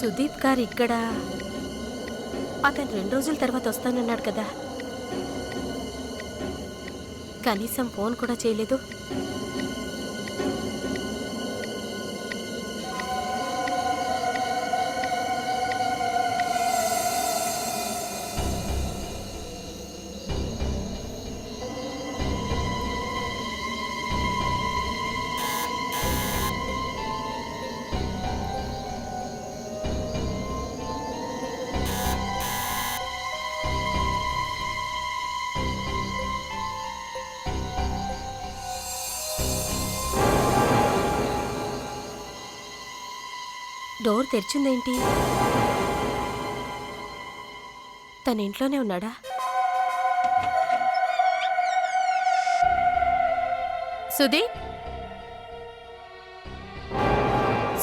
సుదీప్ గారు ఇక్కడ అతను 2 రోజుల తర్వాత వస్తానన్నాడు కదా, కనీసం ఫోన్ కూడా చేయలేదు. డోర్ తెరిచిందేంటి? తన ఇంట్లోనే ఉన్నాడా? సుదీప్,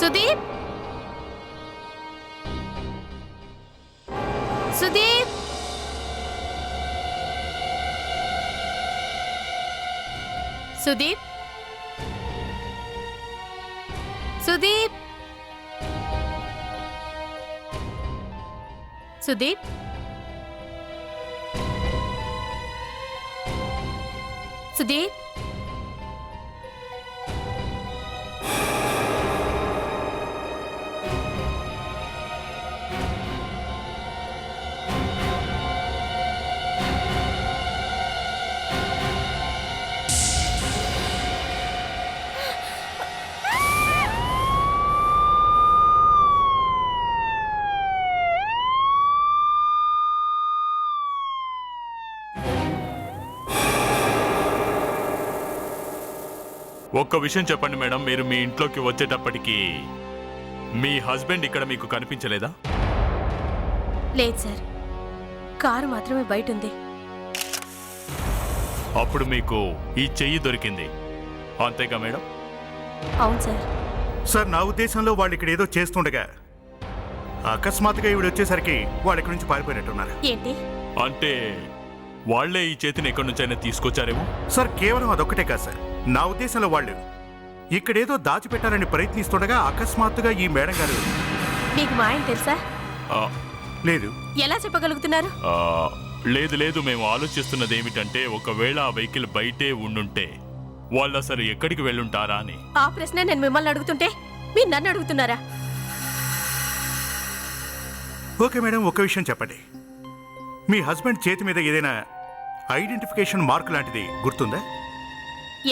సుదీప్, సుదీప్, సుదీప్, సుదీప్, సుదీప్, సుదీప్, ఒక్క విషయం చెప్పండి మేడం, మీరు మీ ఇంట్లోకి వచ్చేటప్పటికి మీ హస్బెండ్ ఇక్కడ మీకు కనిపించలేదా? లేదు సార్, కారు మాత్రమే బయట ఉంది. అప్పుడు మీకు ఈ చెయ్యి దొరికింది అంతేగా మేడం? అవును సార్. సార్, నా ఉద్దేశంలో వాళ్ళు ఇక్కడ ఏదో చేస్తుండగా అకస్మాత్తుగా ఈవిడ వచ్చేసరికి వాళ్ళు ఇక్కడి నుంచి పారిపోయినట్టున్నారు. ఏంటి అంటే వాళ్లే ఈ చేతిని ఎక్కడి నుంచైనా తీసుకొచ్చారేమో? సార్, కేవలం అదొక్కటే కాదు సార్. నా ఉద్దేశంలో వాళ్ళు ఇక్కడేదో దాచిపెట్టాలని ప్రయత్నిస్తుండగా అకస్మాత్తుగా ఈ మేడం గారు. మీకు మా ఆయన తెలుసా? లేదు. ఎలా చెప్పగలుగుతున్నారు? లేదు లేదు, మేము ఆలోచిస్తున్నది ఏమిటంటే ఒకవేళ ఆ వెహికల్ బయటే ఉండుంటే వాళ్ళు అసలు ఎక్కడికి వెళ్ళుంటారా అని. ఆ ప్రశ్న నేను మిమ్మల్ని అడుగుతుంటే మీరు నన్ను అడుగుతున్నారా? ఓకే మేడం, ఒక విషయం చెప్పండి. మీ హస్బెండ్ చేతి మీద ఏదైనా ఐడెంటిఫికేషన్ మార్క్ లాంటిది గుర్తుందా?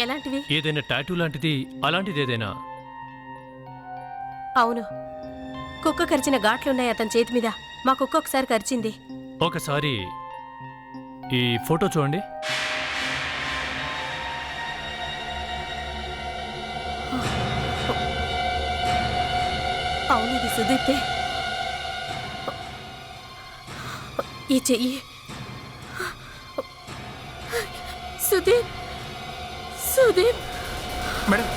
ఎలాంటివి? ఏదైనా టాటూ లాంటిది, అలాంటిది ఏదైనా? అవును, కుక్క కరిచిన ఘాట్లున్నాయి అతని చేతి మీద. మా కుక్క ఒకసారి కరిచింది. ఒకసారి ఈ ఫోటో చూడండి. అవును, ఇది సుదీప్తే. ఈ చెయ్యి సుదీప్, సుదీప్. మేడం,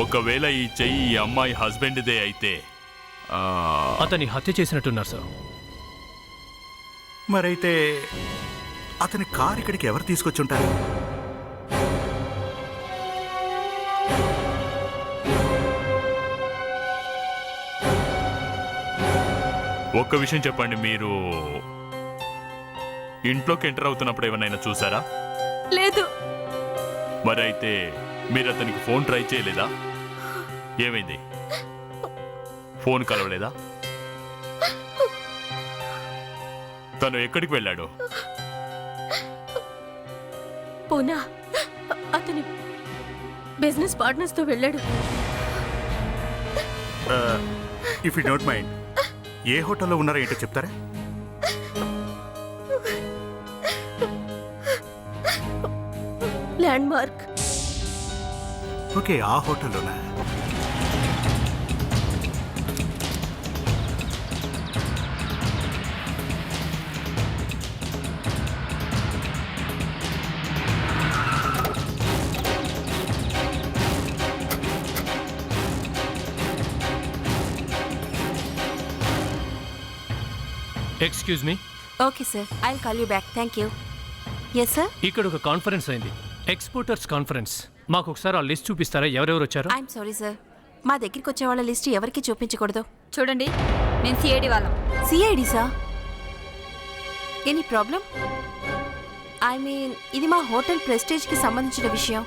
ఒకవేళ ఈ చెయ్యి ఈ అమ్మాయి హస్బెండ్దే అయితే అతన్ని హత్య చేసినట్టున్నారు సార్. మరైతే అతని కారు ఇక్కడికి ఎవరు తీసుకొచ్చి ఉంటారు? ఒక్క విషయం చెప్పండి, మీరు ఇంట్లోకి ఎంటర్ అవుతున్నప్పుడు ఏమన్నా చూసారా? లేదు. మరి అయితే మీరు అతనికి ఫోన్ ట్రై చేయలేదా? ఏమైంది? ఫోన్ కలవలేదా? తను ఎక్కడికి వెళ్ళాడు? పూనా అతని బిజినెస్ పార్ట్నర్స్ తో వెళ్ళాడు. ఇఫ్ యూ డోంట్ మైండ్, ఏ హోటల్లో ఉన్నారో ఏంటో చెప్తారా? Landmark. ఓకే, ఆ హోటల్లోనా? Excuse me, okay sir, I will call you back. Thank you. Yes sir. ఇక్కడ ఒక కాన్ఫరెన్స్ అయింది, ఎక్స్పోర్టర్స్ కాన్ఫరెన్స్. మాకు ఒకసారి ఆ లిస్ట్ చూపిస్తారా, ఎవరెవరు వచ్చారు? ఐఎమ్ సారీ సార్, మా దగ్గరికి వచ్చే వాళ్ళ లిస్ట్ ఎవరికి చూపించకూడదు. చూడండి, మేము సిఐడి వాళ్ళం. CID sir? Any problem? I mean ఇది మా హోటల్ ప్రెస్టేజ్కి సంబంధించిన విషయం.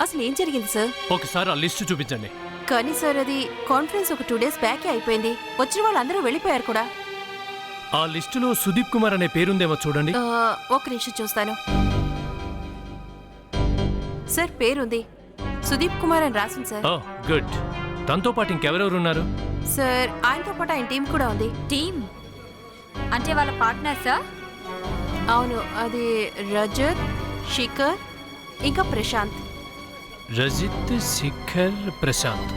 అసలు ఏం జరిగింది సార్? ఒకసారి ఆ లిస్ట్ చూపించండి. కానీ సార్ అది కాన్ఫరెన్స్ ఒక 2 days బ్యాకే అయిపోయింది. వచ్చిన వాళ్ళందరూ వెళ్ళిపోయారు కూడా. ఆ లిస్టులో సుదీప్ కుమార్ అనే పేరుందేమో చూడండి. ఒక్క నిమిషం చూస్తాను. సార్ పేరుంది, సుదీప్ కుమార్ అని రాసింది సార్. ఓ గుడ్. తనతో పాటు ఇంకెవరెవరు ఉన్నారు? సార్ ఆయనతో పాటు ఆయన టీం కూడా ఉంది. టీమ్ అంటే వాళ్ళ పార్ట్నర్సా? అవును, అది రజత్, శిఖర్ ఇంకా ప్రశాంత్. రజిత్, శిఖర్, ప్రశాంత్.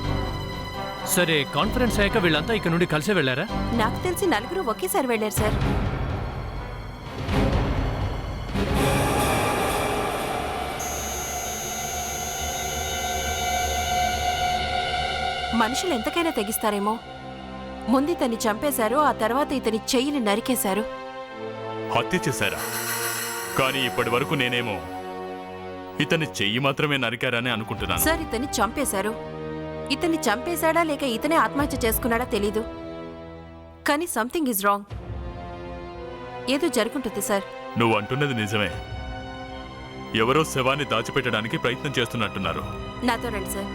సరే, కాన్ఫరెన్స్ అయ్యాక వీళ్ళంతా ఇక్కడ నుండి కలిసే వెళ్ళారా? నాకు తెలిసి 4 ఒకేసారి వెళ్ళారు సార్. మనుషులు ఎంతకైనా తెగిస్తారేమో. ముందు ఇతన్ని చంపేశారు, ఆ తర్వాత ఇతని చెయ్యిని నరికేశారు. హత్య చేశారా? కానీ ఇప్పటి వరకు నేనేమో ఇతని చెయ్యి మాత్రమే నరికారని అనుకుంటున్నాను. సార్ ఇతన్ని చంపేశారు. ఇతన్ని చంపేశాడా లేక ఇతనే ఆత్మహత్య చేసుకున్నాడా తెలీదు. కానీ సంథింగ్ ఈజ్ రాంగ్. ఏదో జరుగుంటుంది సార్. నువ్వు అంటున్నది నిజమే. ఎవరో శవాన్ని దాచిపెట్టడానికి ప్రయత్నం చేస్తున్నట్టున్నారు. నాతో రండి సార్.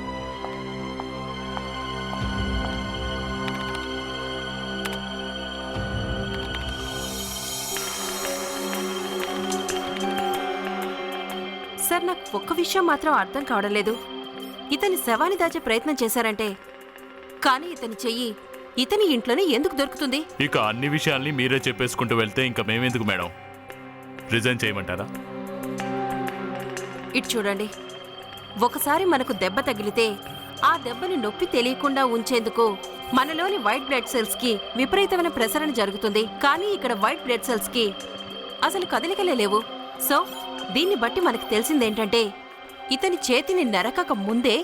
సార్ నాకు ఒక్క విషయం మాత్రం అర్థం కావడం లేదు. ఇతని శవాన్ని దాచే ప్రయత్నం చేశారంటే, కానీ ఇతని చెయ్యి ఇతని ఇంట్లోనే ఎందుకు దొరుకుతుంది? ఇక అన్ని విషయాల్ని మీరే చెప్పేసుకుంటూ వెళ్తే ఇంకా మేమెందుకు మేడం? రిజైన్ చేయమంటారా? ఇటు చూడండి, ఒకసారి మనకు దెబ్బ తగిలితే ఆ దెబ్బని నొప్పి తెలియకుండా ఉంచేందుకు మనలోని వైట్ బ్లడ్ సెల్స్ కి విపరీతమైన ప్రసరణ జరుగుతుంది. కానీ ఇక్కడ వైట్ బ్లడ్ సెల్స్ కి అసలు కదలికలే లేవు. సో దీన్ని బట్టి మనకు తెలిసిందేంటంటే, ఇతని చేతిని నరకక ముందే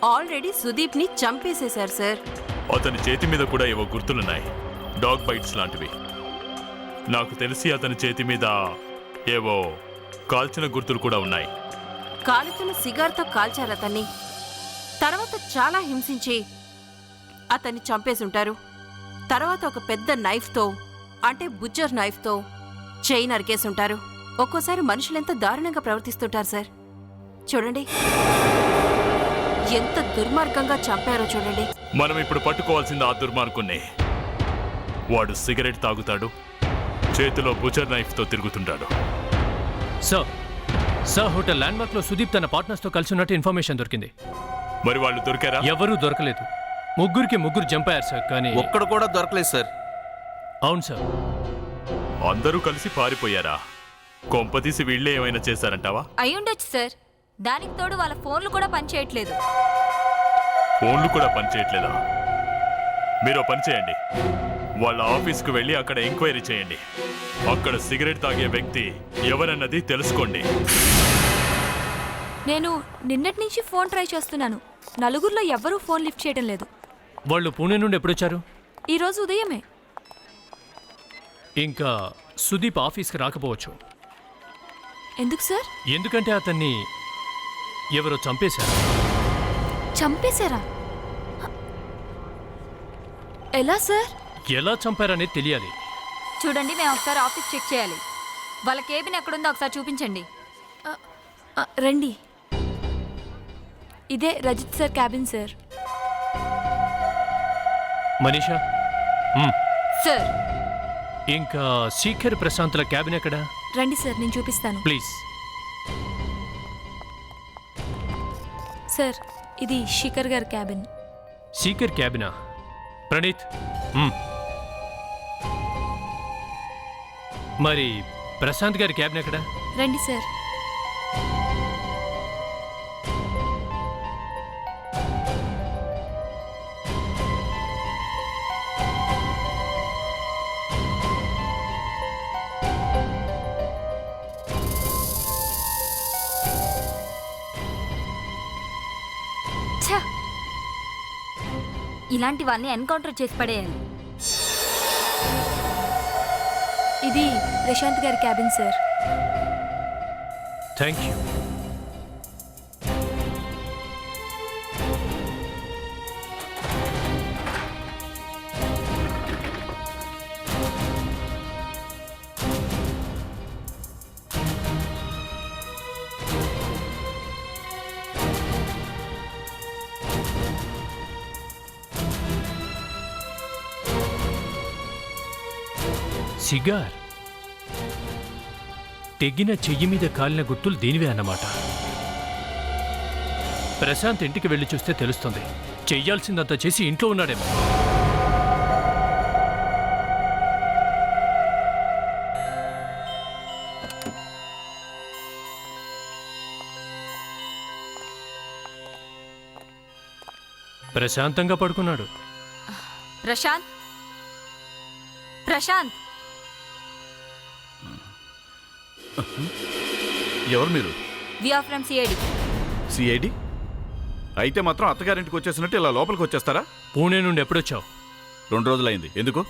ఆల్రెడీ సుదీప్ని చంపేసేశారు సార్. అతని చేతి మీద కూడా ఏవో గుర్తులున్నాయి, డాగ్ బైట్స్ లాంటివి. నాకు తెలిసి అతని చేతి మీద ఏవో కాల్చిన గుర్తులు కూడా ఉన్నాయి. కాలుతున్న సిగార్తో కాల్చారు అతన్ని. తర్వాత చాలా హింసించి అతన్ని చంపేసుంటారు. తర్వాత ఒక పెద్ద నైఫ్తో, అంటే బుచ్చర్ నైఫ్తో చెయ్యి నరికేసుంటారు. ఒక్కోసారి మనుషులెంత దారుణంగా ప్రవర్తిస్తుంటారు సార్. చూడండి, ఎంత దుర్మార్గంగా చంపారో చూడండి. మనం ఇప్పుడు పట్టుకోవాల్సింది ఆ దుర్మార్గుణ్ణి. వాడు సిగరెట్ తాగుతాడు, చేతిలో బుచర్ నైఫ్తో తిరుగుతుంటాడు. సార్ హోటల్ ల్యాండ్మార్క్ లో సుదీప్ తన పార్ట్నర్స్ తో కలిసి ఉన్నట్టు ఇన్ఫర్మేషన్ దొరికింది. మరి వాళ్ళు దొరికారా? ఎవరూ దొరకలేదు. ముగ్గురు జంప్ అయ్యారు సార్, కానీ ఒక్కడు కూడా దొరకలేదు సార్. అవును సార్. అందరూ కలిసి పారిపోయారా? కొంపతీసి వీళ్ళే ఏమైనా చేశారంటావా? అయ్యుండొచ్చు సార్. దానికి తోడు వాళ్ళ ఫోన్లు కూడా పనిచేయట్లేదు. ఫోన్లు కూడా పనిచేయట్లేదా? మీరు పని చేయండి, వాళ్ళ ఆఫీస్కు వెళ్ళి అక్కడ ఎంక్వైరీ చేయండి. అక్కడ సిగరెట్ తాగే వ్యక్తి ఎవరన్నది తెలుసుకోండి. నేను నిన్నటి నుంచి ఫోన్ ట్రై చేస్తున్నాను. 4 ఎవ్వరూ ఫోన్ లిఫ్ట్ చేయడం లేదు. వాళ్ళు పూణే నుండి ఎప్పుడొచ్చారు? ఈరోజు ఉదయమే. ఇంకా సుదీప్ ఆఫీస్కి రాకపోవచ్చు. ఎందుకు సార్? ఎందుకంటే అతన్ని ఎవరో చంపేశారు. చంపేశారా? ఎలా సార్? ఎలా చంపారనేది తెలియాలి. చూడండి, మేము ఒకసారి ఆఫీస్ చెక్ చేయాలి. వాళ్ళ కేబిన్ ఎక్కడుందో ఒకసారి చూపించండి. రండి. ఇదే Rajith sir cabin sir. Manisha, sir. ఇంకా శిఖర్, ప్రశాంత్ల క్యాబిన్ ఎక్కడ? రండి సార్, నేను చూపిస్తాను. ప్లీజ్. సార్, ఇది శిఖర్ గారి క్యాబిన్. శిఖర్ క్యాబినా? ప్రణీత్, మరి ప్రశాంత్ గారి క్యాబిన్ ఎక్కడ? రండి సార్. ఇలాంటి వాళ్ళని ఎన్కౌంటర్ చేసి పడేయాలి. ఇది ప్రశాంత్ గారి cabin sir. Thank you. Cigar. తెగిన చెయ్యి మీద కాలిన గుర్తులు దీనివే అన్నమాట. ప్రశాంత్ ఇంటికి వెళ్ళి చూస్తే తెలుస్తుంది. చెయ్యాల్సిందంతా చేసి ఇంట్లో ఉన్నాడేమో. ప్రశాంతంగా పడుకున్నాడు. ప్రశాంత్, ప్రశాంత్, ఎవరు మీరు? We are from CID. CID? అయితే మాత్రం అత్తగారింటికి వచ్చేసినట్టు ఇలా లోపలికి వచ్చేస్తారా? పూణే నుండి ఎప్పుడొచ్చావు? 2 రోజులైంది. ఎందుకు?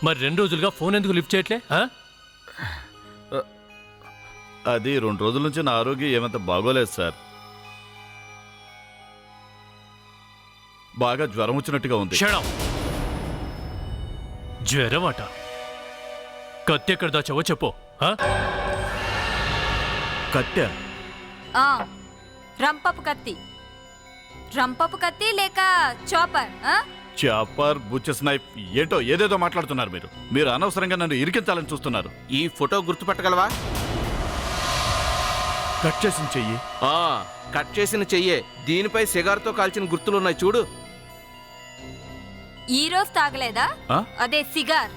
మరి 2 రోజులుగా ఫోన్ ఎందుకు లిఫ్ట్ చేయట్లే? అది 2 రోజుల నుంచి నా ఆరోగ్యం ఏమంత బాగోలేదు సార్. బాగా జ్వరం వచ్చినట్టుగా ఉంది. క్షణం. జ్వరమాట. కత్తి ఎక్కడ దాచావో చెప్పు. కట్టె? రంపపు కత్తి. రంపపు కత్తి లేక చాపర్? చాపర్, బుచెస్ నైఫ్, ఏంటో ఏదేదో మాట్లాడుతున్నారు మీరు. మీరు అనవసరంగా నన్ను ఇరికించాలని చూస్తున్నారు. ఈ ఫోటో గుర్తుపట్టగలవా? కట్ చేసిన చెయ్యి. కట్ చేసిన చెయ్యే. దీనిపై సిగార్తో కాల్చిన గుర్తులున్నాయి చూడు. ఈ రోజు తాగలేదా? అదే సిగార్.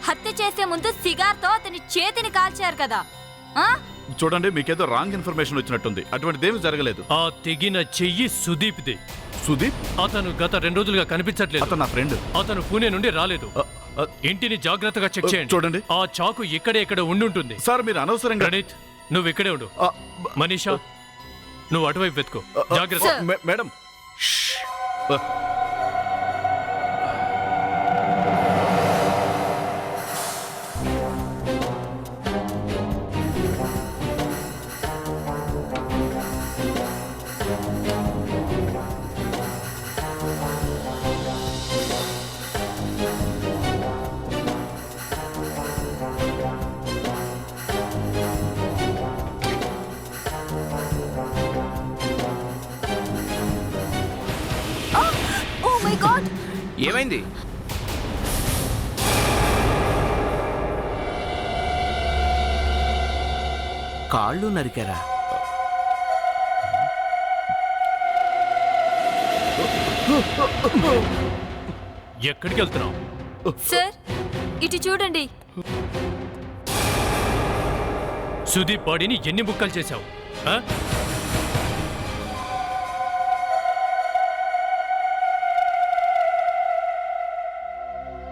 హత్య చేసే ముందు సిగార్తో అతని చేతిని కాల్చారు కదా. చూడండి, మీకేదో రాంగ్ ఇన్ఫర్మేషన్ వచ్చినట్టుంది. అటువంటిదేమీ జరగలేదు. ఆ తెగిన చెయ్యి సుదీప్ది. సుదీప్? అతను గత 2 రోజులుగా కనిపించట్లేదు. అతను నా ఫ్రెండ్. అతను పూణే నుండి రాలేదు. ఇంటిని జాగ్రత్తగా చెక్ చేయండి. చూడండి, ఆ చాకు ఇక్కడే ఇక్కడ ఉండుంటుంది. సార్ మీరు అనవసరంగా. ప్రణీత్, నువ్వు ఇక్కడే ఉండు. మనీషా, నువ్వు అటువైపు వెతుకో. జాగ్రత్త. మేడం. ఏమైంది? కాళ్ళు నరికారా? ఎక్కడికి వెళ్తున్నావు? సార్, ఇటు చూడండి. సుదీప్ బాడీని ఎన్ని ముక్కలు చేశావు?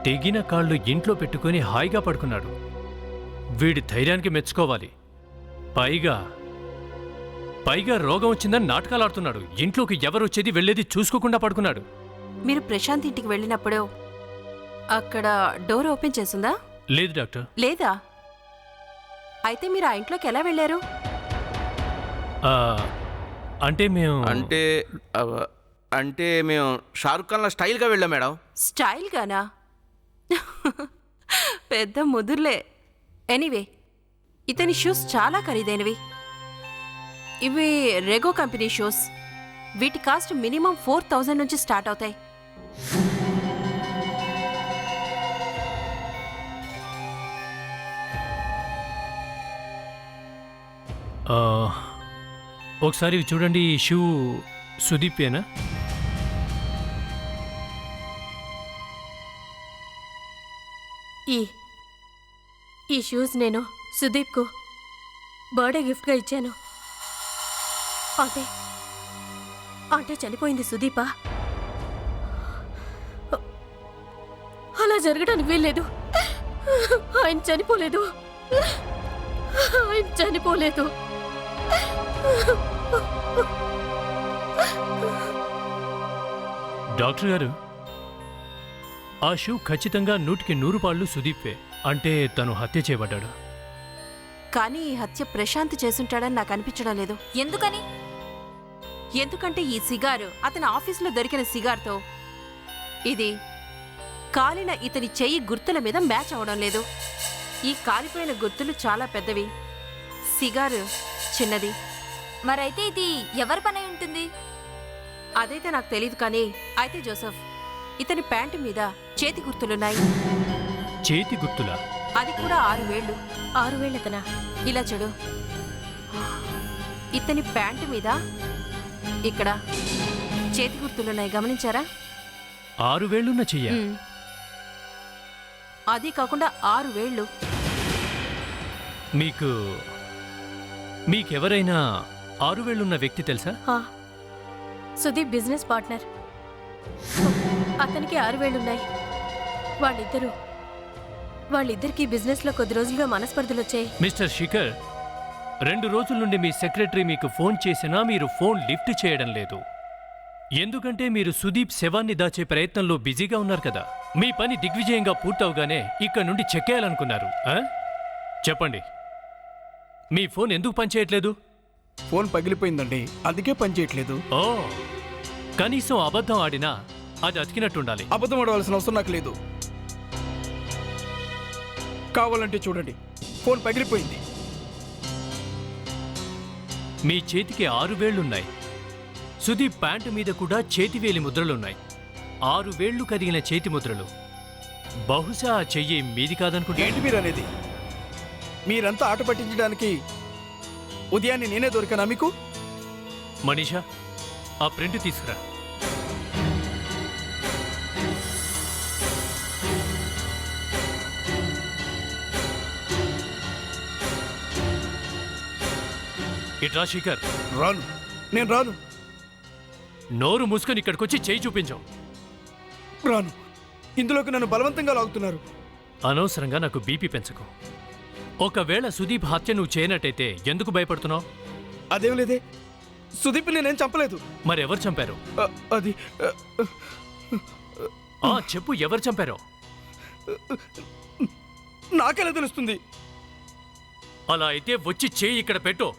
తెగిన కాళ్ళు ఇంట్లో పెట్టుకుని హాయిగా పడుకున్నాడు. వీడి ధైర్యానికి మెచ్చుకోవాలి. పైగా రోగం వచ్చిందని నాటకాలు ఆడుతున్నాడు. ఇంట్లోకి ఎవరు వచ్చేది వెళ్ళేది చూసుకోకుండా పడుకున్నాడు. మీరు ప్రశాంత్ ఇంటికి వెళ్ళినప్పుడు అక్కడ డోర్ ఓపెన్ చేసిందా? లేదు డాక్టర్. లేదా? అయితే మీరు ఆ ఇంట్లోకి ఎలా వెళ్ళారు? అంటే మేము షారుఖ్ ఖాన్లా స్టైల్గా వెళ్ళాం మేడం. స్టైల్ గానా? పెద్ద ముదుర్లే. ఎనీవే, ఇతని షూస్ చాలా ఖరీదైనవి. ఇవి రెగో కంపెనీ షూస్. వీటి కాస్ట్ మినిమం 4000 నుంచి స్టార్ట్ అవుతాయి. ఒకసారి చూడండి. ఈ షూ సుదీపేనా? ఈ షూస్ నేను సుదీప్కు బర్త్డే గిఫ్ట్గా ఇచ్చాను. అంటే చనిపోయింది సుదీపా? అలా జరగడానికి వీల్లేదు. ఆయన చనిపోలేదు. డాక్టర్ గారు, ఆ షూ ఖచ్చితంగా 100కి 100 పాళ్ళు సుదీప్పే. అంటే తను హత్య చేయబడ్డాడు. కానీ ఈ హత్య ప్రశాంత్ చేసుంటాడని నాకు అనిపించడం లేదు. ఎందుకని? ఎందుకంటే ఈ సిగారు అతని ఆఫీసులో దొరికిన సిగార్తో ఇది కాలిన ఇతని చెయ్యి గుర్తుల మీద మ్యాచ్ అవడం లేదు. ఈ కాలిపోయిన గుర్తులు చాలా పెద్దవి, సిగారు చిన్నది. మరైతే ఇది ఎవరి పని అయి ఉంటుంది? అదైతే నాకు తెలియదు. కానీ అయితే జోసెఫ్, ఇతని ప్యాంటు మీద చేతి గుర్తులున్నాయి. చేతి గుర్తులా? అది కూడా 6 వేళ్లు. 6 వేళ్లతనా? ఇలా చూడు, ఇతని ప్యాంటు మీద ఇక్కడ చేతి గుర్తులున్నాయి, గమనించారా? 6 వేళ్లున్న చెయ్య? అది కాకుండా 6 వేళ్లు. మీకెవరైనా 6 వేళ్లున్న వ్యక్తి తెలుసా? ఆ, సుదీప్ బిజినెస్ పార్ట్నర్. అతనికి 6 వేళ్లున్నాయి. వాళ్ళిద్దరికీ బిజినెస్లో కొద్ది రోజులుగా మనస్పర్ధలొచ్చాయి. మిస్టర్ శిఖర్, 2 రోజుల నుండి మీ సెక్రటరీ మీకు ఫోన్ చేసినా మీరు ఫోన్ లిఫ్ట్ చేయడం లేదు. ఎందుకంటే మీరు సుదీప్ శవాన్ని దాచే ప్రయత్నంలో బిజీగా ఉన్నారు కదా. మీ పని దిగ్విజయంగా పూర్తవగానే ఇక్కడ నుండి చెక్కేయాలనుకున్నారు. చెప్పండి, మీ ఫోన్ ఎందుకు పనిచేయట్లేదు? ఫోన్ పగిలిపోయిందండి, అందుకే పనిచేయట్లేదు. ఓ, కనీసం అబద్ధం ఆడినా అది అతికినట్టుండాలి. అబద్ధం ఆడవలసిన అవసరం నాకు లేదు. కావాలంటే చూడండి, ఫోన్ పగిలిపోయింది. మీ చేతికి 6 వేళ్లున్నాయి. సుదీప్ ప్యాంటు మీద కూడా చేతివేలి ముద్రలున్నాయి. 6 వేళ్లు కదిగిన చేతి ముద్రలు. బహుశా ఆ చెయ్యి మీది కాదనుకుంటే. ఏంటి మీరు అనేది? మీరంతా ఆట పట్టించడానికి ఉదయాన్నే నేనే దొరికానా మీకు? మనీషా, ఆ ప్రింట్ తీసుకురా. ఇట్రా శిఖర్. రాను, నేను రాను. నోరు మూసుకొని ఇక్కడికొచ్చి చేయి చూపించాం. రాను, ఇందులోకి నన్ను బలవంతంగా లాగుతున్నారు. అనవసరంగా నాకు బీపీ పెంచకు. ఒకవేళ సుదీప్ హత్య నువ్వు చేయనట్టయితే ఎందుకు భయపడుతున్నావు? అదేం లేదే, సుదీప్ నేనేం చంపలేదు. మరెవరు చంపారు? అది చెప్పు, ఎవరు చంపారో? నాకెలా తెలుస్తుంది? అలా అయితే వచ్చి చేయి ఇక్కడ పెట్టు.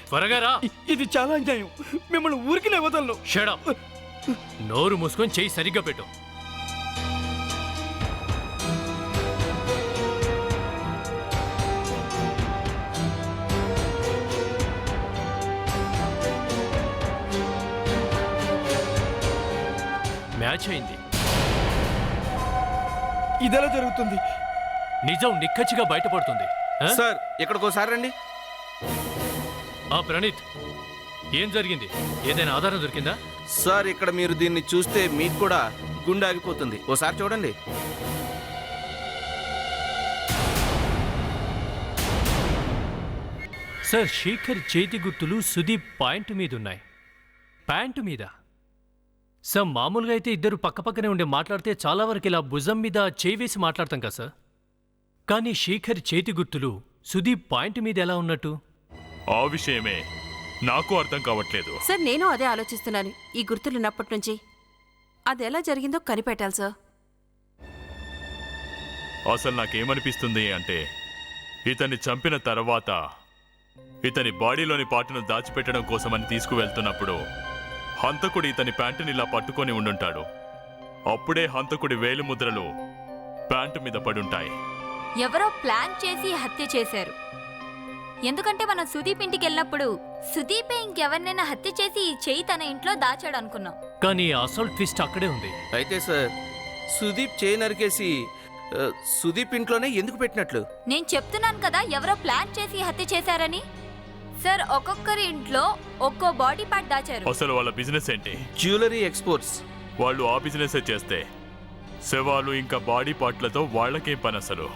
త్వరగా రా. ఇది చాలా అన్యాయం. మిమ్మల్ని ఊరికి వదలను. Shut up. నోరు మూసుకొని చేయి సరిగ్గా పెట్టు. మ్యాచ్ అయింది. ఇదెలా జరుగుతుంది? నిజం నిక్కచ్చిగా బయటపడుతుంది. సార్, ఇక్కడికోసారి రండి. ప్రణీత్, ఏం జరిగింది? ఏదైనా ఆధారం దొరికిందా? సార్, ఇక్కడ మీరు దీన్ని చూస్తే మీకు కూడా గుండె ఆగిపోతుంది. ఓసారి చూడండి. సార్, శేఖర్ చేతి గుర్తులు సుదీప్ పాయింట్ మీద ఉన్నాయి. ప్యాంటు మీద. సార్, మామూలుగా అయితే ఇద్దరు పక్కపక్కనే ఉండి మాట్లాడితే చాలా వరకు ఇలా భుజం మీద చేయి వేసి మాట్లాడతాం కదా సార్. కానీ శేఖర్ చేతి గుర్తులు సుదీప్ పాయింట్ మీద ఎలా ఉన్నట్టు? ఆ విషయమే నాకు అర్థం కావట్లేదు. సార్, నేను అదే ఆలోచిస్తున్నాను. ఈ గుర్తులున్నప్పటి నుంచి అది ఎలా జరిగిందో కనిపెట్టాలి సార్. అసలు నాకేమనిపిస్తుంది అంటే, ఇతన్ని చంపిన తర్వాత ఇతని బాడీలోని పార్టును దాచిపెట్టడం కోసమని తీసుకువెళ్తున్నప్పుడు హంతకుడు ఇతని ప్యాంటుని ఇలా పట్టుకొని ఉండుంటాడు. అప్పుడే హంతకుడి వేలిముద్రలు ప్యాంటు మీద పడుంటాయి. ఎవరో ప్లాన్ చేసి హత్య చేశారు. ఎందుకంటే మనం సుదీప్ ఇంటికి వెళ్ళినప్పుడు సుదీపే ఇంకెవరినైనా హత్య చేసి ఈ చెయ్యి తన ఇంట్లో దాచాడు అనుకున్నాం. కానీ అసలు ట్విస్ట్ అక్కడే ఉంది. అయితే సార్, సుదీప్ చేయి నరికేసి సుదీప్ ఇంట్లోనే ఎందుకు పెట్టినట్లు? నేను చెప్తున్నాను కదా, ఎవరో ప్లాన్ చేసి హత్య చేశారని. సార్, ఒక్కొక్కరి ఇంట్లో ఒక్కో బాడీ పార్ట్ దాచారు. అసలు వాళ్ళ బిజినెస్ ఏంటి? Jewellery exports. వాళ్ళు ఆ బిజినెస్ చేస్తే శవాలు ఇంకా బాడీ పార్ట్లతో వాళ్ళకేం పని? అసలు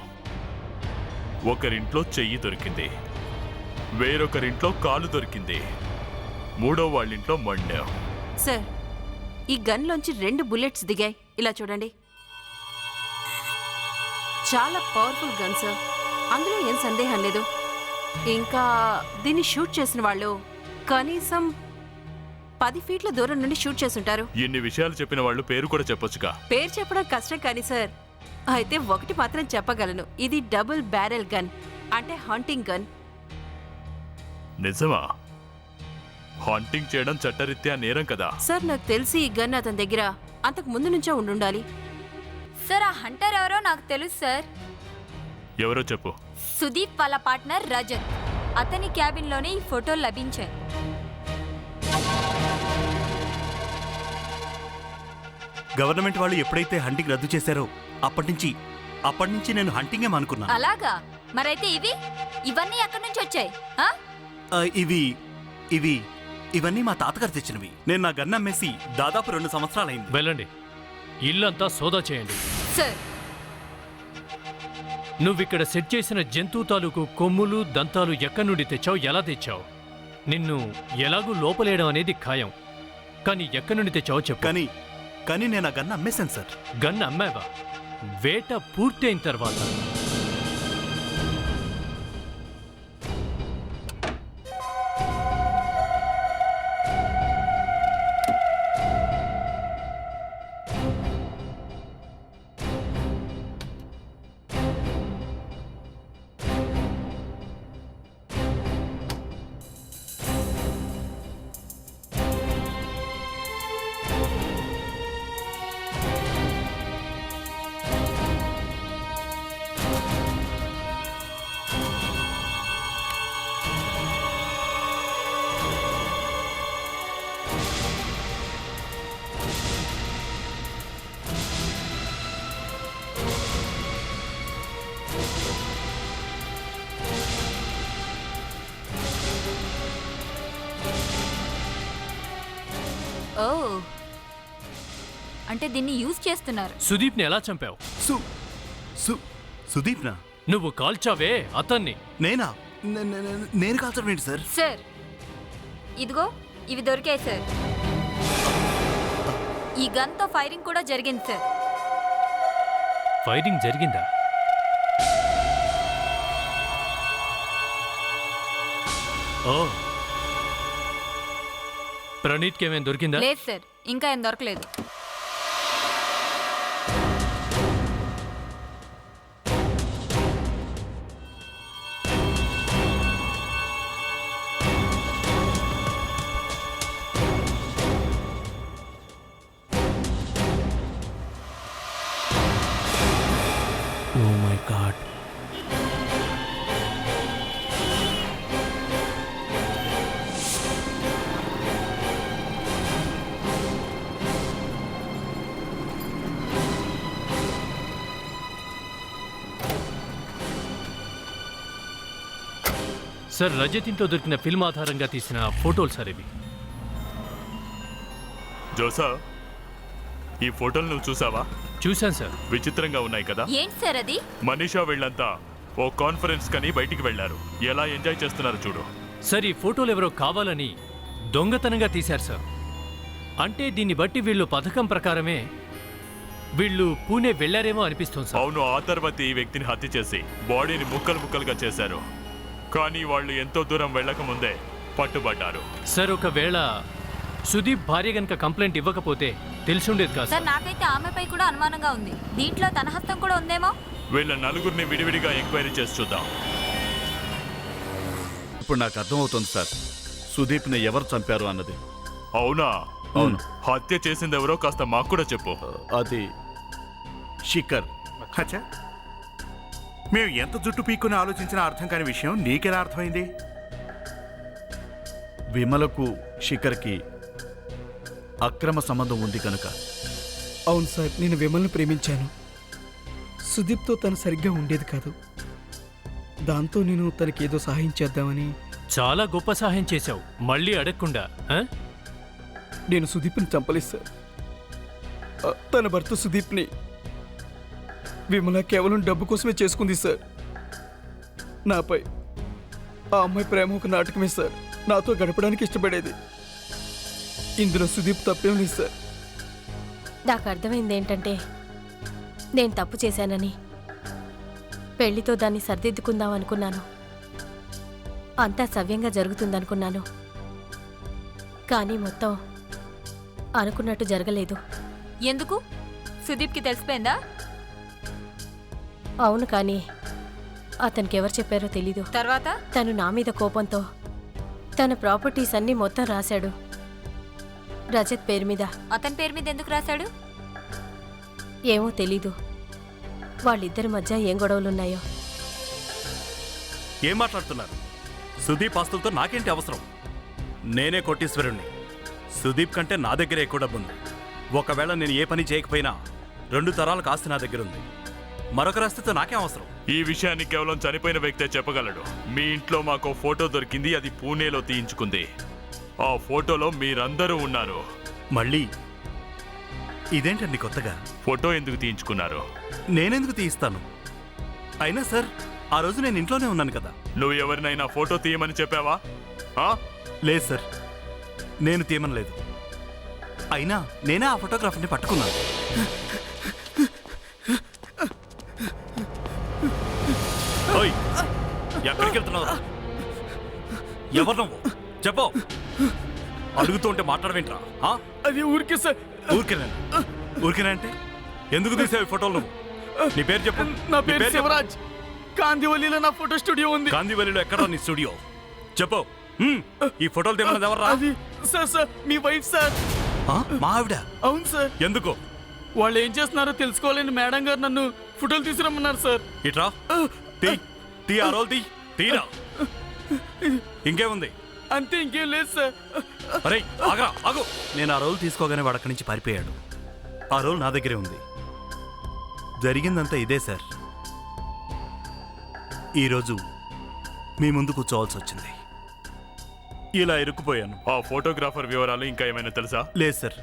ఒకరింట్లో చెయ్యి దొరికింది, వేరొకరింట్లో కాలు దొరికింది, మూడో వాళ్ళింట్లో మండాం. సార్, ఈ గన్లోంచి 2 బుల్లెట్స్ దిగాయి. ఇలా చూడండి. చాలా పవర్ఫుల్ గన్ సార్, అందులో ఏం సందేహం లేదు. ఇంకా దీన్ని షూట్ చేసిన వాళ్ళు కనీసం 10 ఫీట్ల దూరం నుండి షూట్ చేసుంటారు. ఇన్ని విషయాలు చెప్పిన వాళ్ళు పేరు కూడా చెప్పొచ్చుగా. పేరు చెప్పడం కష్టం కానీ సార్, అయితే ఒకటి మాత్రం చెప్పగలను, ఇది డబుల్ బ్యారెల్ గన్, అంటే హంటింగ్ గన్. నిజమా? హాంటింగ్ చేయడం చట్టరీత్యా నేరం కదా? సార్ నాకు తెలిసి ఈ గన్ అతని దగ్గర అంతకు ముందు నుంచే ఉండుండాలి. సార్ ఆ హంటర్ ఎవరో నాకు తెలుసు సార్. ఎవరో చెప్పు. సుదీప్ వాళ్ళ పార్ట్నర్ రజత్. అతని క్యాబిన్లోనే ఈ ఫోటోలు లభించాయి. గవర్నమెంట్ వాళ్ళు ఎప్పుడైతే హంటింగ్ రద్దు చేశారో అప్పటి నుంచి నేను హంటింగే అనుకున్నాను. అలాగా? మరైతే ఇవన్నీ ఎక్కడి నుంచి వచ్చాయి? ఇవన్నీ మా తాతగారు తెచ్చినవి. నేను నా గన్ అమ్మేసి దాదాపు 2 సంవత్సరాలైంది. వెళ్ళండి, ఇల్లంతా సోదా చేయండి. సార్, నువ్విక్కడ సెట్ చేసిన జంతువు తాలూకు కొమ్ములు దంతాలు ఎక్కడి నుండి తెచ్చావు, ఎలా తెచ్చావు? నిన్ను ఎలాగూ లోపలేయడం అనేది ఖాయం, కానీ ఎక్కడి నుండి తెచ్చావో చెప్పు. కానీ నేను ఆ గన్ అమ్మేశాను సార్. గన్ అమ్మావా? వేట పూర్తయిన తర్వాత? ఓ, అంటే దీన్ని యూజ్ చేస్తున్నారు. సుదీప్ని ఎలా చంపావు? సుదీప్నా? నువ్వు కాల్చావే అతన్ని. నేనా? నేను కాల్చడం ఏంటి సార్? సార్, ఇదిగో ఇవి దొరికాయి సార్. ఈ గన్తో ఫైరింగ్ కూడా జరిగింది సార్. ఫైరింగ్ జరిగిందా? ఓ, ప్రణీత్కి ఏమేం దొరికిందా? లేదు సార్, ఇంకా ఏం దొరకలేదు. Oh my god. Sir, Rajat ఇంట్లో దొరికిన ఫిల్మ్ ఆధారంగా తీసిన ఫోటోలు సార్ ఇవి. జోసా, ఈ ఫోటోలు నువ్వు చూసావా? చూశాను సార్. విచిత్రంగా ఉన్నాయి కదా? ఏంటి సార్ అది? మనీషా వీళ్ళంతా ఓ కాన్ఫరెన్స్ కని బయటికి వెళ్లారు. ఎలా ఎంజాయ్ చేస్తున్నారు చూడు. సార్, ఈ ఫోటోలు ఎవరో కావాలని దొంగతనంగా తీశారు సార్. అంటే దీన్ని బట్టి వీళ్ళు పథకం ప్రకారమే వీళ్ళు పూణే వెళ్లారేమో అనిపిస్తుంది సార్. అవును, ఆ తర్వాత ఈ వ్యక్తిని హత్య చేసి బాడీని ముక్కలు ముక్కలుగా చేశారు. కానీ వాళ్ళు ఎంతో దూరం వెళ్ళక ముందే పట్టుబడ్డారు. సార్, ఒకవేళ సుదీప్ భార్య గనక కంప్లైంట్ ఇవ్వకపోతే తెలిసుండేది కాదు సార్. నాకైతే ఆమెపై కూడా అనుమానంగా ఉంది. దీంట్లో తన హస్తం కూడా ఉందేమో. వీళ్ళ నలుగురిని విడివిడిగా ఎంక్వైరీ చేసి చూద్దాం. ఇప్పుడు నాకు అర్థమవుతుంది సార్, సుదీప్ని ఎవరు చంపారు అన్నది. అవునా? అవును. హత్య చేసింది ఎవరో కాస్త మాకు కూడా చెప్పు. అది శిఖర్. అచ్చా, మేము ఎంత జుట్టు పీక్కుని ఆలోచించినా అర్థం కాని విషయం నీకెలా అర్థమైంది? విమలకు శిఖర్కి అక్రమ సంబంధం ఉంది కనుక. అవును సార్, నేను విమల్ని ప్రేమించాను. సుదీప్తో తను సరిగ్గా ఉండేది కాదు. దాంతో నేను తనకేదో సహాయం చేద్దామని. చాలా గొప్ప సహాయం చేశావు, మళ్ళీ అడగకుండా. నేను సుదీప్ని చంపలేదు సార్. తన భర్త సుదీప్ని విమల కేవలం డబ్బు కోసమే చేసుకుంది సార్. నాపై ఆ అమ్మాయి ప్రేమ ఒక నాటకమే సార్. నాతో గడపడానికి ఇష్టపడేది. ఇందులో సుదీప్ తప్పేం లేదు సార్. నాకు అర్థమైంది ఏంటంటే నేను తప్పు చేశానని. పెళ్లితో దాన్ని సరిదిద్దుకుందాం అనుకున్నాను. అంతా సవ్యంగా జరుగుతుందనుకున్నాను. కానీ మొత్తం అనుకున్నట్టు జరగలేదు. ఎందుకు? సుదీప్కి తెలిసిపోయిందా? అవును, కానీ అతనికి ఎవరు చెప్పారో తెలీదు. తర్వాత తను నా మీద కోపంతో తన ప్రాపర్టీస్ అన్నీ మొత్తం రాశాడు రజత్ పేరు మీద. అతని పేరు మీద ఎందుకు రాశాడు? ఏమో తెలీదు. వాళ్ళిద్దరి మధ్య ఏం గొడవలున్నాయో. ఏం మాట్లాడుతున్నారు? సుదీప్ ఆస్తులతో నాకేంటి అవసరం? నేనే కోటీశ్వరుణ్ణి. సుదీప్ కంటే నా దగ్గర ఎక్కువ డబ్బు ఉంది. ఒకవేళ నేను ఏ పని చేయకపోయినా 2 తరాలకు ఆస్తి నా దగ్గర ఉంది. మరొకరి ఆస్తితో నాకేం అవసరం? ఈ విషయాన్ని కేవలం చనిపోయిన వ్యక్తే చెప్పగలడు. మీ ఇంట్లో మాకు ఫోటో దొరికింది, అది పూణేలో తీయించుకుంది. ఆ ఫోటోలో మీరందరూ ఉన్నారు. మళ్ళీ ఇదేంటండి కొత్తగా? ఫోటో ఎందుకు తీయించుకున్నారు? నేనెందుకు తీయిస్తాను? అయినా సార్, ఆ రోజు నేను ఇంట్లోనే ఉన్నాను కదా. నువ్వు ఎవరినైనా ఫోటో తీయమని చెప్పావా? లేదు సార్, నేను తీయమనలేదు. అయినా నేనే ఆ ఫోటోగ్రాఫర్ని పట్టుకున్నాను. ఓయ్, ఎక్కడికి వెళ్తున్నావు? ఎవరు నువ్వు? చెప్పు. అడుగుతూ ఉంటే మాట్లాడవేంట్రా? అది ఊరికే సార్. ఊరికేనా అంటే ఎందుకు తీసావు ఈ ఫోటోలు నువ్వు? నీ పేరు చెప్పు. నా పేరు శివరాజ్. కాందివల్లిలో నా ఫోటో స్టూడియో ఉంది. కాందివల్లిలో ఎక్కడ నీ స్టూడియో? చెప్పు. ఈ ఫోటోలు తీమన్నది ఎవరు? అది సార్ మీ వైఫ్ సార్. మా ఆవిడ? అవును సార్. ఎందుకు? వాళ్ళు ఏం చేస్తున్నారో తెలుసుకోవాలని మేడం గారు నన్ను ఫోటోలు తీసుకురమ్మన్నారు సార్. ఇట్రా, తీ ఆ రోల్ తీరా. ఇంకేముంది? అంతే, ఇంకేం లేదు సార్. అరే ఆగు. నేను ఆ రోల్ తీసుకోగానే వాడు అక్కడి నుంచి పారిపోయాడు. ఆ రోల్ నా దగ్గరే ఉంది. జరిగిందంతా ఇదే సార్. ఈరోజు మీ ముందు కూర్చోవాల్సి వచ్చింది. ఇలా ఇరుక్కుపోయాను. ఆ ఫోటోగ్రాఫర్ వివరాలు ఇంకా ఏమైనా తెలుసా? లేదు సార్,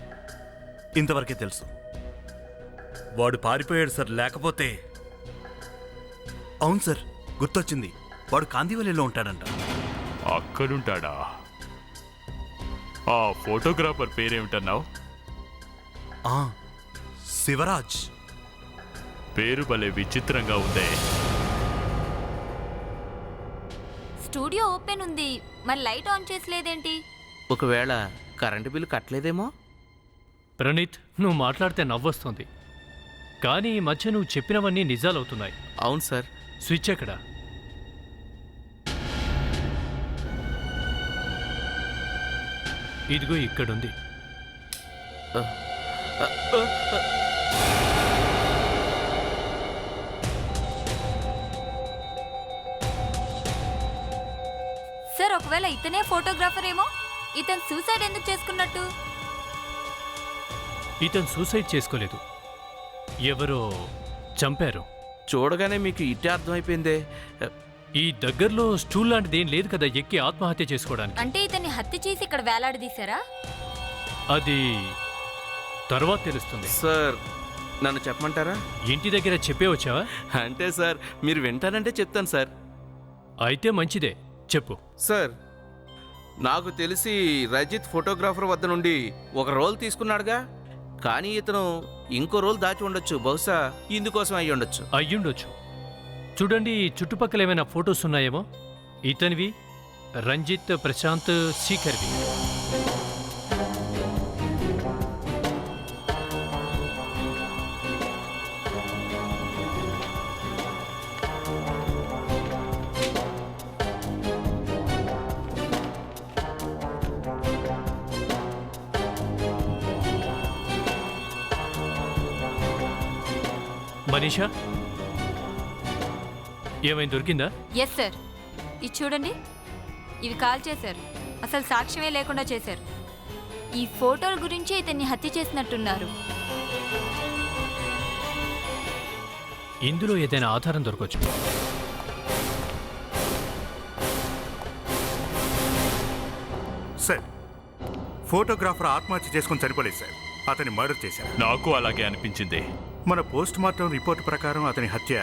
ఇంతవరకే తెలుసు. వాడు పారిపోయాడు సార్. లేకపోతే అవును సార్, గుర్తొచ్చింది. వాడు కాందివల్లిలో ఉంటాడంట. అక్కడుంటాడా? ఆ ఫోటోగ్రాఫర్ పేరేమిటన్నావు? శివరాజ్. పేరు భలే విచిత్రంగా ఉందే. స్టూడియో ఓపెన్ ఉంది, మరి లైట్ ఆన్ చేసలేదేంటి? ఒకవేళ కరెంటు బిల్లు కట్టలేదేమో. ప్రణీత్, నువ్వు మాట్లాడితే నవ్వొస్తుంది, కానీ ఈ మధ్య నువ్వు చెప్పినవన్నీ నిజాలవుతున్నాయి. అవును సార్. స్విచ్ ఎక్కడా? ఇదిగో ఇక్కడుంది. సార్, ఒకవేళ ఇతనే ఫోటోగ్రాఫర్ ఏమో. ఇతను సూసైడ్ ఎందుకు చేసుకున్నట్టు? ఇతను సూసైడ్ చేసుకోలేదు, ఎవరో చంపారు. చూడగానే మీకు ఇట్టే అర్థమైపోయిందే. ఈ దగ్గరలో స్టూల్ లాంటిది ఏం లేదు కదా ఎక్కి ఆత్మహత్య చేసుకోవడానికి. అంటే ఇతన్ని హత్య చేసి ఇక్కడ వేలాడదీశారా? అది తర్వాత తెలుస్తుంది. సార్, నన్ను చెప్పమంటారా? ఇంటి దగ్గర చెప్పే వచ్చావా? అంటే సార్, మీరు వింటానంటే చెప్తాను సార్. అయితే మంచిదే, చెప్పు. సార్, నాకు తెలిసి రజిత్ ఫోటోగ్రాఫర్ వద్ద నుండి ఒక రోల్ తీసుకున్నాడుగా, కానీ ఇతను ఇంకో రోల్ దాచి ఉండొచ్చు. బహుశా ఇందుకోసం అయ్యి ఉండొచ్చు. అయ్యుండొచ్చు. చూడండి, చుట్టుపక్కల ఏమైనా ఫొటోస్ ఉన్నాయేమో. ఇతనివి, రంజిత్, ప్రశాంత్, శీకర్వి. మనీషా, ఏమైనా దొరికిందా? Yes sir. ఇది చూడండి, ఇవి కాల్ చేశారు. అసలు సాక్ష్యమే లేకుండా చేశారు. ఈ ఫోటోల గురించి ఇతన్ని హత్య చేసినట్టున్నారు. ఇందులో ఏదైనా ఆధారం దొరకవచ్చు. సార్, ఫోటోగ్రాఫర్ ఆత్మహత్య చేసుకుని చనిపోలేదు సార్. అతన్ని మర్డర్ చేశారు. నాకు అలాగే అనిపించింది. మన పోస్ట్ మార్టం రిపోర్ట్ ప్రకారం అతని హత్య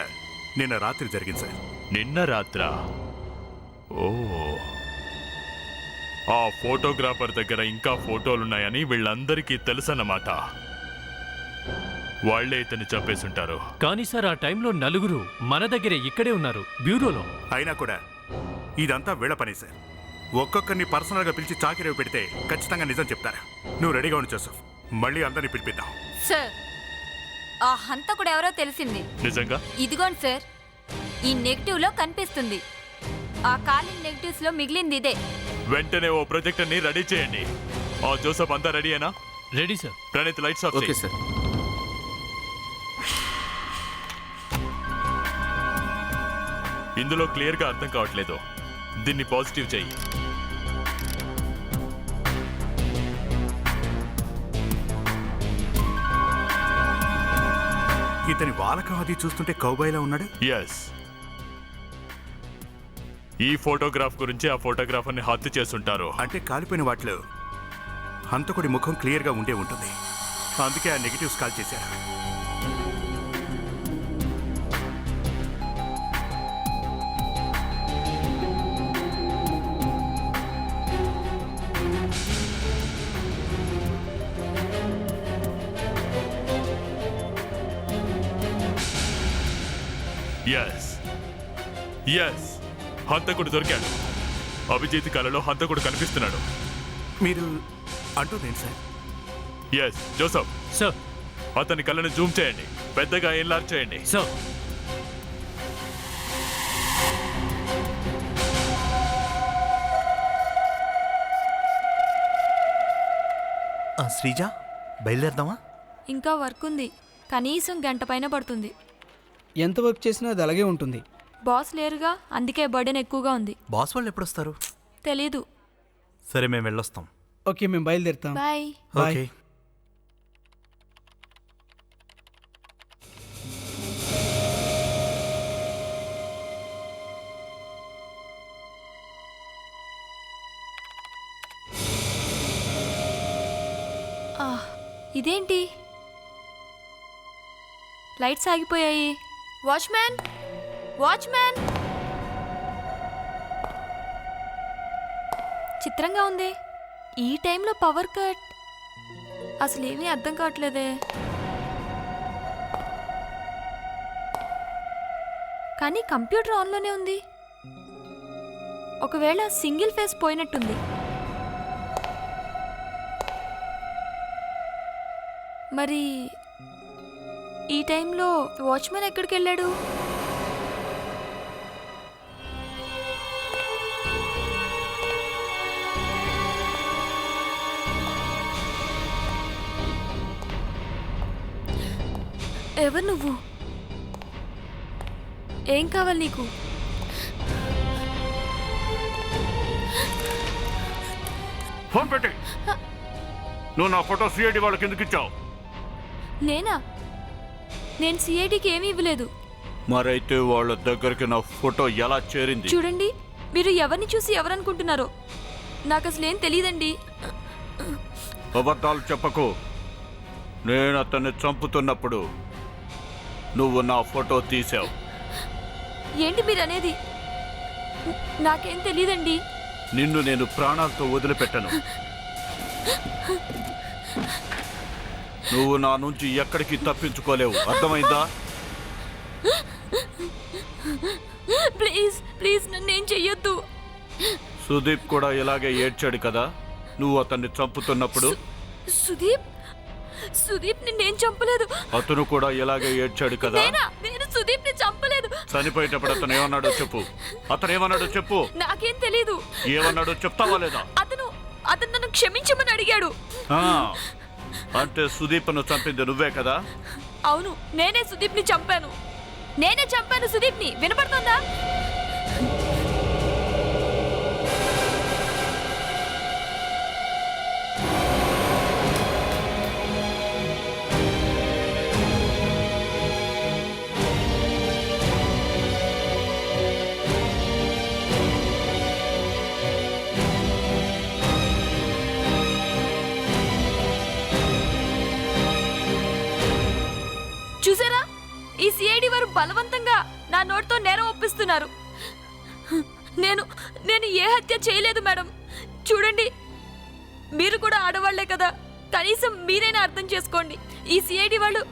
నిన్న రాత్రి జరిగింది సార్. నిన్న రాత్రా? ఓ, ఆ ఫోటోగ్రాఫర్ దగ్గర ఇంకా ఫోటోలున్నాయని వీళ్ళందరికీ తెలుసన్నమాట. వాళ్లే ఇతన్ని చంపేసుంటారు. కానీ సార్, ఆ టైంలో నలుగురు మన దగ్గరే ఇక్కడే ఉన్నారు, బ్యూరోలో. అయినా కూడా ఇదంతా వీళ్ళ పని సార్. ఒక్కొక్కరిని పర్సనల్గా పిలిచి చాకిరేవి పెడితే ఖచ్చితంగా నిజం చెప్తారా? నువ్వు రెడీగా ఉండు జోసెఫ్, మళ్ళీ అందరినీ పిలిపిద్దాం. సార్, ఆ హంతకుడు ఎవరో తెలిసింది. నిజంగా? ఇదిగోండి సార్, ఈ నెగిటివ్లో కనిపిస్తుంది. ఆ కాలింగ్ నెగిటివ్స్లో మిగిలింది ఇదే. వెంటనే ఓ ప్రొజెక్టర్ని రెడీ చేయండి. ఆ జోసఫ్ అంతా రెడీయేనా? Ready sir. Praneeth lights off okay చేయి. సార్. ఇందులో క్లియర్గా అర్థం కావట్లేదు. దీన్ని పాజిటివ్ చెయ్యి. ఇతని వాలకం అది చూస్తుంటే కౌబాయ్లా ఉన్నాడు. ఎస్. ఈ ఫోటోగ్రాఫ్ గురించి ఆ ఫోటోగ్రాఫర్ని హత్య చేస్తుంటారు. అంటే కాలిపోయిన వాటిలో హంతకుడి ముఖం క్లియర్గా ఉండే ఉంటుంది. అందుకే ఆ నెగిటివ్స్ కాల్ చేశారు. ఎస్ ఎస్, హంతకుడు దొరికాడు. అభిజిత్ కళలో హంతకుడు కనిపిస్తున్నాడు. మీరు అంటుందేంటి సార్? Yes Joseph sir. అతని కళ్ళని జూమ్ చేయండి, పెద్దగా ఎన్లార్జ్ చేయండి. సార్. శ్రీజ, బయలుదేరదామా? ఇంకా వర్క్ ఉంది, కనీసం గంట పైన పడుతుంది. ఎంత వర్క్ చేసినా అది అలాగే ఉంటుంది. బాస్ లేరుగా, అందుకే బర్డెన్ ఎక్కువగా ఉంది. బాస్ వాళ్ళు ఎప్పుడు వస్తారు? తెలీదు. సరే, మేము వెళ్ళొస్తాం. ఓకే, మేము బయలుదేరుతాం. బాయ్. ఓకే. ఇదేంటి, లైట్స్ ఆగిపోయాయి. Watchman, watchman. చిత్రంగా ఉంది. ఈ టైంలో పవర్ కట్, అసలు ఏమీ అర్థం కావట్లేదే. కానీ కంప్యూటర్ ఆన్లోనే ఉంది. ఒకవేళ సింగిల్ ఫేస్ పోయినట్టుంది. మరి ఈ టైంలో వాచ్మెన్ ఎక్కడికి వెళ్ళాడు? ఎవరు నువ్వు? ఏం కావాలి నీకు? ఫోన్ పెట్టి. నువ్వు నా ఫోటో సిఐడి వాళ్ళకి ఎందుకు ఇచ్చావు? నేనా? నేను సిఐడికి ఏమీ ఇవ్వలేదు. మరైతే వాళ్ళ దగ్గరికి నా ఫోటో ఎలా చేరింది? చూడండి, మీరు ఎవరిని చూసి ఎవరనుకుంటున్నారో. నాకు అసలు ఏం తెలియదండి. అబద్ధాలు చెప్పకు. నేను అతన్ని చంపుతున్నప్పుడు నువ్వు నా ఫోటో తీసావు. ఏంటి మీరు అనేది? నాకేం తెలియదండి. నిన్ను నేను ప్రాణాలతో వదిలిపెట్టను. నువ్వు నా నుంచి ఎక్కడికి తప్పించుకోలేవు, అర్థమైందా? ప్లీజ్ ప్లీజ్ నన్నేం చెయ్యొద్దు. సుదీప్ కూడా ఇలాగే ఏడ్చాడు కదా నువ్వు అతన్ని చంపుతున్నప్పుడు. సుదీప్? సుదీప్ నిన్నేం చంపలేదు. అతను కూడా ఇలాగే ఏడ్చాడు కదా. నేను సుదీప్ ని చంపలేదు. చనిపోయేటప్పుడు అతను ఏమన్నాడో చెప్పు. అతను ఏమన్నాడో చెప్పు. నాకేం తెలీదు. ఏమన్నాడో చెప్తావా లేదా? అతను నన్ను క్షమించమని అడిగాడు. అంటే సుదీప్ను చంపింది నువ్వే కదా? అవును, నేనే సుదీప్ ని చంపాను. నేనే చంపాను సుదీప్ ని. వినపడుతుందా? చూసారా, ఈ సిఐడి వారు బలవంతంగా నా నోటితో నేరం ఒప్పిస్తున్నారు. నేను ఏ హత్య చేయలేదు మేడం. చూడండి, మీరు కూడా ఆడవాళ్లే కదా, కనీసం మీరైనా అర్థం చేసుకోండి. ఈ సిఐడి వాళ్ళు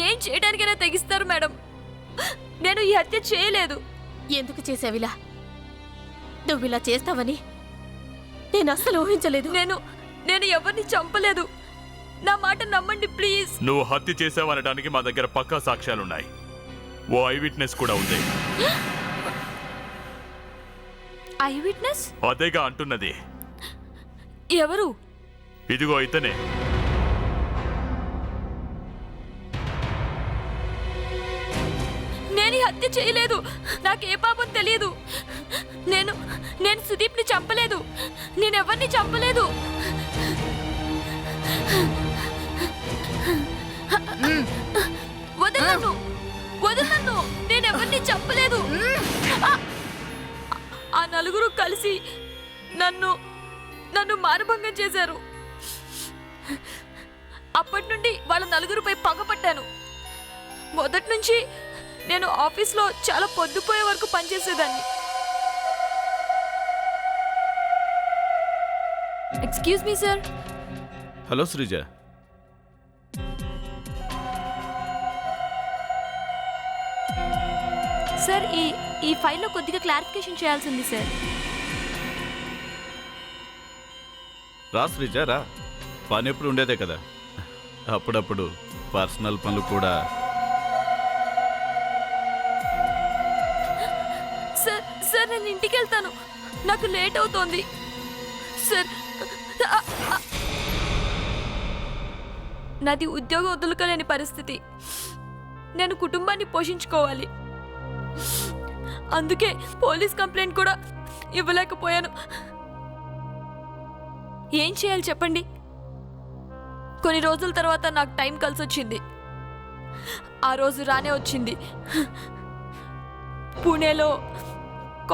ఏం చేయడానికైనా తెగిస్తారు మేడం. నేను ఈ హత్య చేయలేదు. ఎందుకు చేసావిలా? నువ్వు ఇలా చేస్తావని నేను అస్సలు ఊహించలేదు. నేను ఎవరిని చంపలేదు. నా మాట నమ్మండి ప్లీజ్. నువ్వు హత్య చేసావనడానికి మా దగ్గర పక్కా సాక్ష్యాలున్నాయి. ఓ ఐ విట్నెస్ కూడా ఉంది. I witness? అదేగా అంటున్నది. ఎవరు? ఇదిగో ఇతనే. నేను హత్య చేయలేదు. నాకు ఏ పాపం తెలియదు. నేను సుదీప్ని చంపలేదు. నేను ఎవరిని చంపలేదు. వదలను, వదలను. నేను ఎవరిని చంపలేదు. ఆ నలుగురు కలిసి నన్ను మానభంగం చేశారు. అప్పటి నుండి వాళ్ళ నలుగురిపై పగపట్టాను. మొదటి నుంచి నేను ఆఫీస్లో చాలా పొద్దుపోయే వరకు పనిచేసేదాన్ని. Excuse me sir. Hello Sreeja. Sir ఈ ఫైల్లో కొద్దిగా క్లారిఫికేషన్ చేయాల్సింది సార్. రా శ్రీజ రా. పని ఎప్పుడు ఉండేదే కదా, అప్పుడప్పుడు పర్సనల్ పనులు కూడా. సార్ నేను ఇంటికి వెళ్తాను. నాకు లేట్ అవుతోంది సార్. నాది ఉద్యోగం వదులుకోలేని పరిస్థితి. నేను కుటుంబాన్ని పోషించుకోవాలి. అందుకే పోలీస్ కంప్లైంట్ కూడా ఇవ్వలేకపోయాను. ఏం చేయాలి చెప్పండి? కొన్ని రోజుల తర్వాత నాకు టైం కలిసి వచ్చింది. ఆ రోజు రానే వచ్చింది. పూణేలో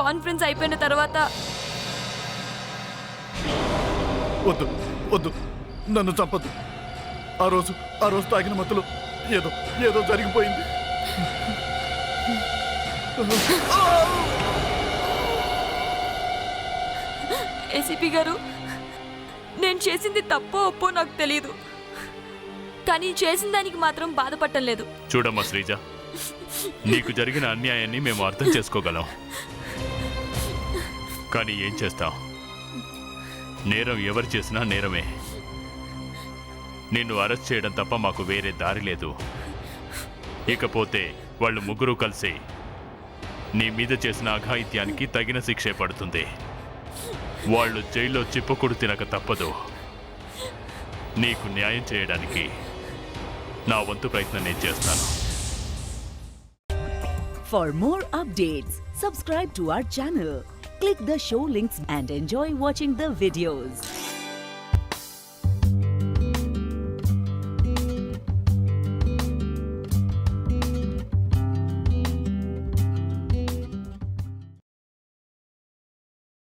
కాన్ఫరెన్స్ అయిపోయిన తర్వాత. వద్దు వద్దు, నన్ను చంపద్దు. ఆ రోజు తాగిన మత్తులో ఏదో జరిగిపోయింది. ఏసీపీ గారు, నేను చేసింది తప్పో ఒప్పో నాకు తెలియదు, కానీ చేసిన దానికి మాత్రం బాధపడటం లేదు. చూడమ్మా శ్రీజ, నీకు జరిగిన అన్యాయాన్ని మేము అర్థం చేసుకోగలం, కానీ ఏం చేస్తాం? నేరం ఎవరు చేసినా నేరమే. నిన్ను అరెస్ట్ చేయడం తప్ప మాకు వేరే దారి లేదు. ఇకపోతే వాళ్ళు ముగ్గురు కలిసి నీ మీద చేసిన అఘాయిత్యానికి తగిన శిక్షే పడుతుంది. వాళ్ళు జైల్లో చిప్పకుడు తినక తప్పదు. నీకు న్యాయం చేయడానికి నా వంతు ప్రయత్నం నేను చేస్తాను. For more updates, subscribe to our channel, click the show links and enjoy watching the videos.